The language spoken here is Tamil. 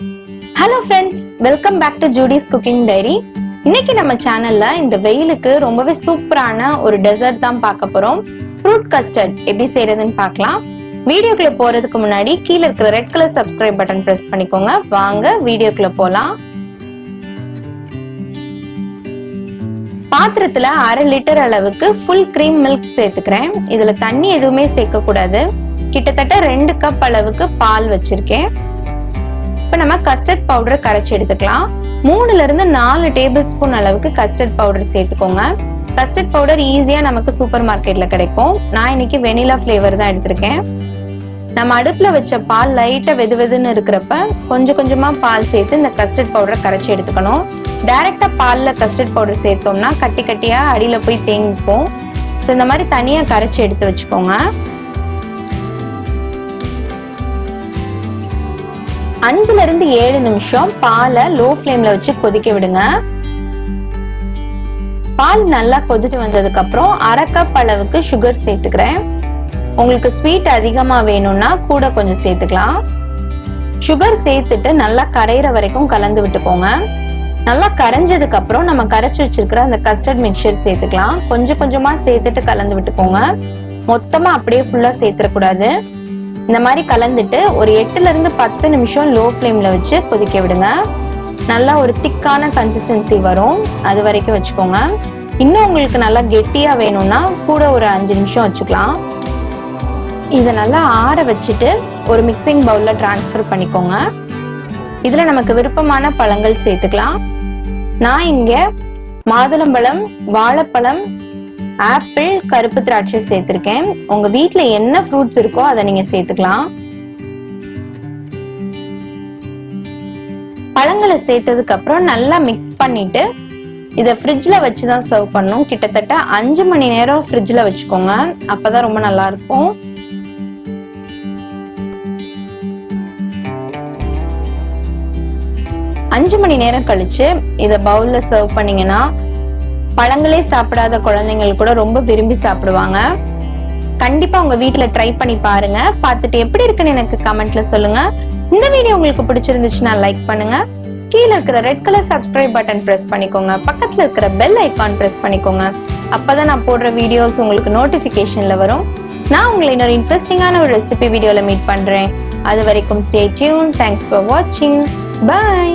Hello friends, welcome back to Judy's Cooking Diary. இன்னைக்கு நம்ம சேனல்ல இந்த வெயிலுக்கு ரொம்பவே சூப்பரான ஒரு டெசர்ட் தான் பார்க்க போறோம். ஃப்ரூட் கஸ்டர்ட் எப்படி செய்யறதுன்னு பார்க்கலாம். வீடியோக்குள்ள போறதுக்கு முன்னாடி கீழ இருக்கிற red colour subscribe button press பண்ணிக்கோங்க. வாங்க வீடியோக்குள்ள போலாம். பாத்திரத்துல 1/2 லிட்டர் அளவுக்கு ஃபுல் கிரீம் மில்க் சேர்த்துக்கிறேன். இதுல தண்ணி எதுவுமே சேர்க்க கூடாது. கிட்டத்தட்ட 2 கப் அளவுக்கு பால் வச்சிருக்கேன். இப்போ நம்ம கஸ்டர்ட் பவுடர் கரைச்சி எடுத்துக்கலாம். 3 ல இருந்து 4 டேபிள் ஸ்பூன் அளவுக்கு கஸ்டர்ட் பவுடர் சேர்த்துக்கோங்க. கஸ்டர்ட் பவுடர் ஈஸியா நமக்கு சூப்பர் மார்க்கெட்ல கிடைக்கும். நான் இன்னைக்கு வெனிலா ஃபிளேவர் தான் எடுத்திருக்கேன். நம்ம அடுப்புல வச்ச பால் லைட்டா வெதுவெதுன்னு இருக்கிறப்ப கொஞ்சம் கொஞ்சமா பால் சேர்த்து இந்த கஸ்டர்ட் பவுடரை கரைச்சி எடுத்துக்கணும். டைரக்டா பால்ல கஸ்டர்ட் பவுடர் சேர்த்தோம்னா கட்டி கட்டியா அடியில போய் தேங்கிப்போம். ஸோ இந்த மாதிரி தனியா கரைச்சி எடுத்து வச்சுக்கோங்க. 5 ல இருந்து 7 நிமிஷம் பாலை லோ ஃப்ளேம்ல வச்சு கொதிக்க விடுங்க. பால் நல்லா கொதிச்சு வந்ததுக்கு அப்புறம் 1/2 கப் அளவுக்கு சுகர் சேர்த்துக்கிறேன். உங்களுக்கு ஸ்வீட் அதிகமா வேணும்னா கூட கொஞ்சம் சேர்த்துக்கலாம். சுகர் சேர்த்துட்டு நல்லா கரையிற வரைக்கும் கலந்து விட்டுக்கோங்க. நல்லா கரைஞ்சதுக்கு அப்புறம் நம்ம கரைச்சி வச்சிருக்கிற அந்த கஸ்டர்ட் மிக்சர் சேர்த்துக்கலாம். கொஞ்சம் கொஞ்சமா சேர்த்துட்டு கலந்து விட்டுக்கோங்க. மொத்தமா அப்படியே ஃபுல்லா சேர்த்துடக்கூடாது. இந்த மாதிரி கலந்துட்டு ஒரு 8 ல இருந்து 10 நிமிஷம் லோ ஃப்ளேம்ல வச்சு கொதிக்க விடுங்க. நல்லா ஒரு திக்கான கன்சிஸ்டன்சி வரும், அது வரைக்கும் வச்சுக்கோங்க. இன்னும் உங்களுக்கு நல்லா கெட்டியா வேணும்னா கூட ஒரு 5 நிமிஷம் வச்சுக்கலாம். இதை நல்லா ஆற வச்சுட்டு ஒரு மிக்சிங் பவுல்ல டிரான்ஸ்ஃபர் பண்ணிக்கோங்க. இதுல நமக்கு விருப்பமான பழங்கள் சேர்த்துக்கலாம். நான் இங்க மாதுளம்பழம், வாழைப்பழம், ஆப்பிள், கருப்பு திராட்சை சேர்த்திருக்கேன். உங்க வீட்ல என்ன ஃப்ரூட்ஸ் இருக்கோ அதை நீங்க சேர்த்துக்கலாம். பழங்களை சேர்த்ததுக்கு அப்புறம் நல்லா மிக்ஸ் பண்ணிட்டு இதை ஃப்ரிட்ஜ்ல வச்சுதான் சர்வ் பண்ணணும். கிட்டத்தட்ட 5 மணி நேரம் ஃப்ரிட்ஜ்ல வச்சுக்கோங்க, அப்பதான் ரொம்ப நல்லா இருக்கும். அஞ்சு மணி நேரம் கழிச்சு இதை பவுல்ல சர்வ் பண்ணீங்கன்னா பழங்களே சாப்பிடாத குழந்தைகள் கூட ரொம்ப விரும்பி சாப்பிடுவாங்க. கண்டிப்பா உங்க வீட்டுல ட்ரை பண்ணி பாருங்க. பார்த்துட்டு எப்படி இருக்குன்னு எனக்கு கமெண்ட்ல சொல்லுங்க. இந்த வீடியோ உங்களுக்கு பிடிச்சிருந்துச்சுன்னா லைக் பண்ணுங்க. கீழே இருக்கிற red colour subscribe button press பண்ணிக்கோங்க. பக்கத்துல இருக்கிற பெல் ஐகான் பிரஸ் பண்ணிக்கோங்க. அப்பதான் நான் போடுற வீடியோஸ் உங்களுக்கு நோட்டிபிகேஷன்ல வரும். நான் உங்களை இன்னொரு இன்ட்ரெஸ்டிங்கான ஒரு ரெசிபி வீடியோல மீட் பண்றேன். அது வரைக்கும் ஸ்டே டியூன். தேங்க்ஸ் ஃபார் வாட்சிங். பை.